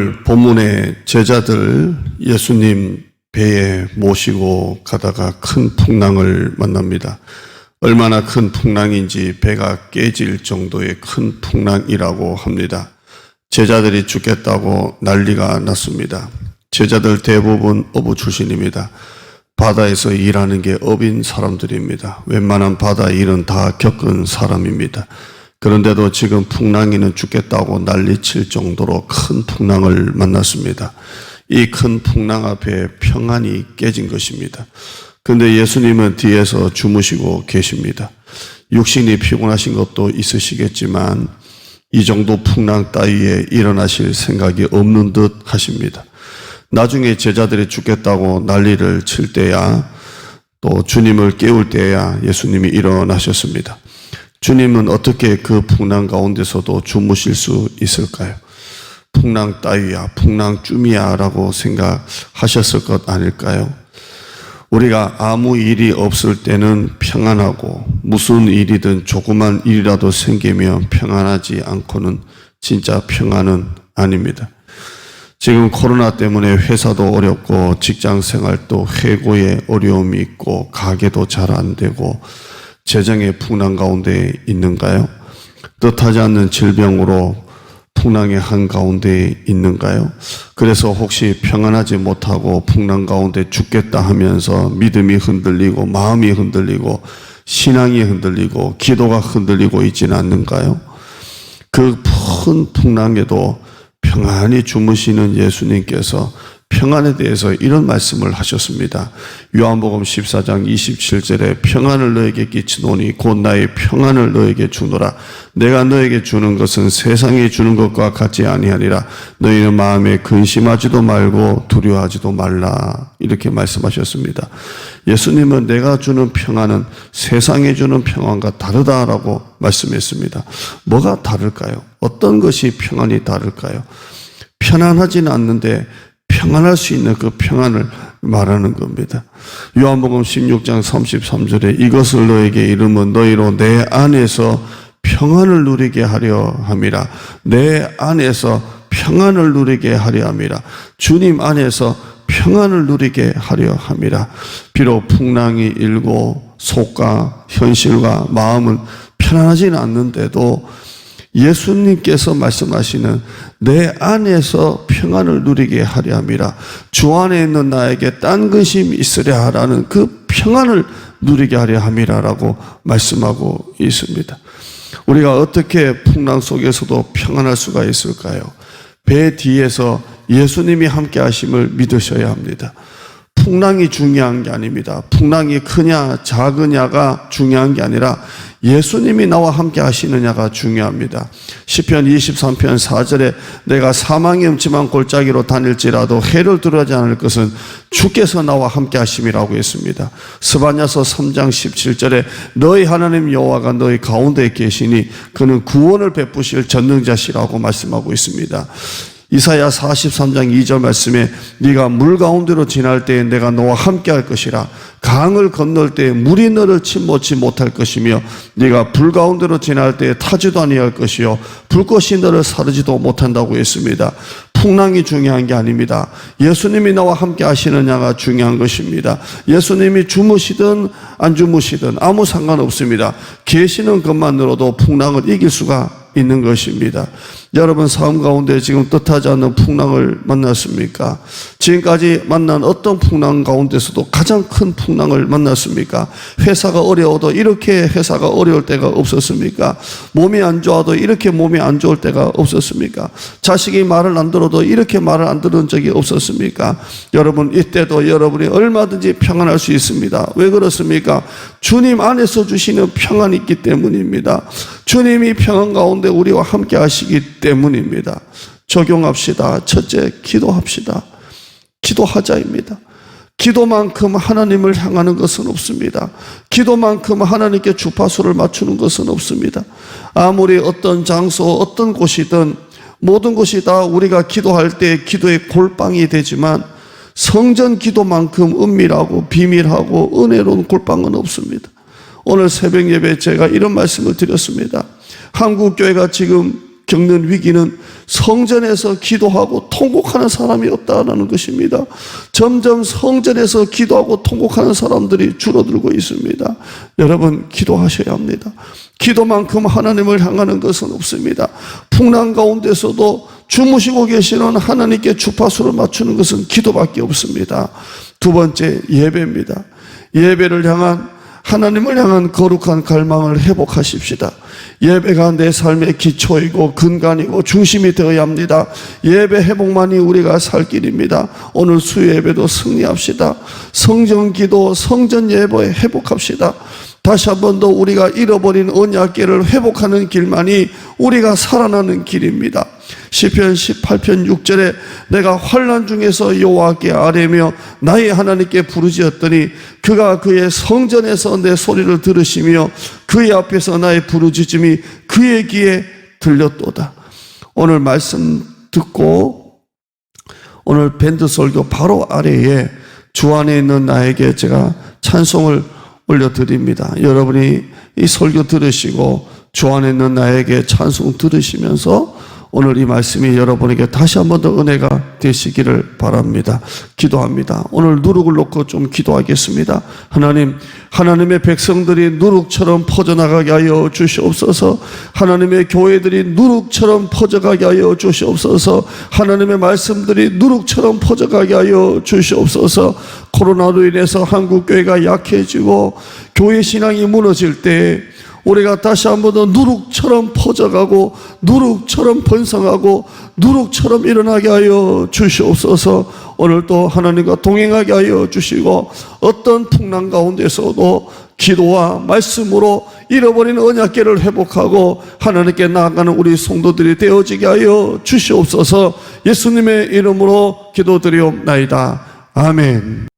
오늘 본문의 제자들 예수님 배에 모시고 가다가 큰 풍랑을 만납니다. 얼마나 큰 풍랑인지 배가 깨질 정도의 큰 풍랑이라고 합니다. 제자들이 죽겠다고 난리가 났습니다. 제자들 대부분 어부 출신입니다. 바다에서 일하는 게 업인 사람들입니다. 웬만한 바다 일은 다 겪은 사람입니다. 그런데도 지금 풍랑이는 죽겠다고 난리칠 정도로 큰 풍랑을 만났습니다. 이 큰 풍랑 앞에 평안이 깨진 것입니다. 그런데 예수님은 뒤에서 주무시고 계십니다. 육신이 피곤하신 것도 있으시겠지만 이 정도 풍랑 따위에 일어나실 생각이 없는 듯 하십니다. 나중에 제자들이 죽겠다고 난리를 칠 때야, 또 주님을 깨울 때야 예수님이 일어나셨습니다. 주님은 어떻게 그 풍랑 가운데서도 주무실 수 있을까요? 풍랑 따위야, 풍랑쯤이야 라고 생각하셨을 것 아닐까요? 우리가 아무 일이 없을 때는 평안하고 무슨 일이든 조그만 일이라도 생기면 평안하지 않고는 진짜 평안은 아닙니다. 지금 코로나 때문에 회사도 어렵고 직장 생활도 해고에 어려움이 있고 가게도 잘 안 되고 재정의 풍랑 가운데 있는가요? 뜻하지 않는 질병으로 풍랑의 한가운데 있는가요? 그래서 혹시 평안하지 못하고 풍랑 가운데 죽겠다 하면서 믿음이 흔들리고 마음이 흔들리고 신앙이 흔들리고 기도가 흔들리고 있지는 않는가요? 그 큰 풍랑에도 평안히 주무시는 예수님께서 평안에 대해서 이런 말씀을 하셨습니다. 요한복음 14장 27절에 평안을 너에게 끼치노니 곧 나의 평안을 너에게 주노라. 내가 너에게 주는 것은 세상이 주는 것과 같지 아니하니라. 너희는 마음에 근심하지도 말고 두려워하지도 말라. 이렇게 말씀하셨습니다. 예수님은 내가 주는 평안은 세상이 주는 평안과 다르다라고 말씀했습니다. 뭐가 다를까요? 어떤 것이 평안이 다를까요? 편안하지는 않는데 평안할 수 있는 그 평안을 말하는 겁니다. 요한복음 16장 33절에 이것을 너에게 이르면 너희로 내 안에서 평안을 누리게 하려 함이라. 내 안에서 평안을 누리게 하려 함이라. 주님 안에서 평안을 누리게 하려 함이라. 비록 풍랑이 일고 속과 현실과 마음은 편안하지는 않는데도 예수님께서 말씀하시는 내 안에서 평안을 누리게 하려 함이라. 주 안에 있는 나에게 딴 근심이 있으랴 하라는 그 평안을 누리게 하려 함이라라고 말씀하고 있습니다. 우리가 어떻게 풍랑 속에서도 평안할 수가 있을까요? 배 뒤에서 예수님이 함께 하심을 믿으셔야 합니다. 풍랑이 중요한 게 아닙니다. 풍랑이 크냐 작으냐가 중요한 게 아니라 예수님이 나와 함께 하시느냐가 중요합니다. 시편 23편 4절에 내가 사망의 음침한 골짜기로 다닐지라도 해를 두려워하지 않을 것은 주께서 나와 함께 하심이라고 했습니다. 스바냐서 3장 17절에 너희 하나님 여호와가 너희 가운데 계시니 그는 구원을 베푸실 전능자시라고 말씀하고 있습니다. 이사야 43장 2절 말씀에 네가 물 가운데로 지날 때에 내가 너와 함께 할 것이라. 강을 건널 때에 물이 너를 침몰치 못할 것이며 네가 불 가운데로 지날 때에 타지도 아니할 것이요 불꽃이 너를 사르지도 못한다고 했습니다. 풍랑이 중요한 게 아닙니다. 예수님이 나와 함께 하시느냐가 중요한 것입니다. 예수님이 주무시든 안 주무시든 아무 상관없습니다. 계시는 것만으로도 풍랑을 이길 수가 있는 것입니다. 여러분 삶 가운데 지금 뜻하지 않는 풍랑을 만났습니까? 지금까지 만난 어떤 풍랑 가운데서도 가장 큰 풍랑을 만났습니까? 회사가 어려워도 이렇게 회사가 어려울 때가 없었습니까? 몸이 안 좋아도 이렇게 몸이 안 좋을 때가 없었습니까? 자식이 말을 안 들어도 이렇게 말을 안 들은 적이 없었습니까? 여러분 이때도 여러분이 얼마든지 평안할 수 있습니다. 왜 그렇습니까? 주님 안에서 주시는 평안이 있기 때문입니다. 주님이 평안 가운데 우리와 함께 하시기 때문입니다. 적용합시다. 첫째, 기도합시다. 기도하자입니다. 기도만큼 하나님을 향하는 것은 없습니다. 기도만큼 하나님께 주파수를 맞추는 것은 없습니다. 아무리 어떤 장소, 어떤 곳이든 모든 것이 다 우리가 기도할 때 기도의 골방이 되지만 성전 기도만큼 은밀하고 비밀하고 은혜로운 골방은 없습니다. 오늘 새벽 예배에 제가 이런 말씀을 드렸습니다. 한국교회가 지금 겪는 위기는 성전에서 기도하고 통곡하는 사람이 없다는 것입니다. 점점 성전에서 기도하고 통곡하는 사람들이 줄어들고 있습니다. 여러분, 기도하셔야 합니다. 기도만큼 하나님을 향하는 것은 없습니다. 풍랑 가운데서도 주무시고 계시는 하나님께 주파수를 맞추는 것은 기도밖에 없습니다. 두 번째, 예배입니다. 예배를 향한, 하나님을 향한 거룩한 갈망을 회복하십시다. 예배가 내 삶의 기초이고 근간이고 중심이 되어야 합니다. 예배 회복만이 우리가 살 길입니다. 오늘 수요예배도 승리합시다. 성전 기도, 성전 예배 회복합시다. 다시 한 번 더 우리가 잃어버린 언약궤를 회복하는 길만이 우리가 살아나는 길입니다. 시편 18편 6절에 내가 환난 중에서 여호와께 아뢰며 나의 하나님께 부르짖었더니 그가 그의 성전에서 내 소리를 들으시며 그의 앞에서 나의 부르짖음이 그의 귀에 들렸도다. 오늘 말씀 듣고 오늘 밴드 설교 바로 아래에 주 안에 있는 나에게 제가 찬송을 올려드립니다. 여러분이 이 설교 들으시고 주 안에 있는 나에게 찬송 들으시면서 오늘 이 말씀이 여러분에게 다시 한 번 더 은혜가 되시기를 바랍니다. 기도합니다. 오늘 누룩을 놓고 좀 기도하겠습니다. 하나님, 하나님의 백성들이 누룩처럼 퍼져나가게 하여 주시옵소서. 하나님의 교회들이 누룩처럼 퍼져가게 하여 주시옵소서. 하나님의 말씀들이 누룩처럼 퍼져가게 하여 주시옵소서. 코로나로 인해서 한국교회가 약해지고 교회 신앙이 무너질 때 우리가 다시 한 번 더 누룩처럼 퍼져가고 누룩처럼 번성하고 누룩처럼 일어나게 하여 주시옵소서. 오늘 또 하나님과 동행하게 하여 주시고 어떤 풍랑 가운데서도 기도와 말씀으로 잃어버린 언약궤를 회복하고 하나님께 나아가는 우리 성도들이 되어지게 하여 주시옵소서. 예수님의 이름으로 기도드리옵나이다. 아멘.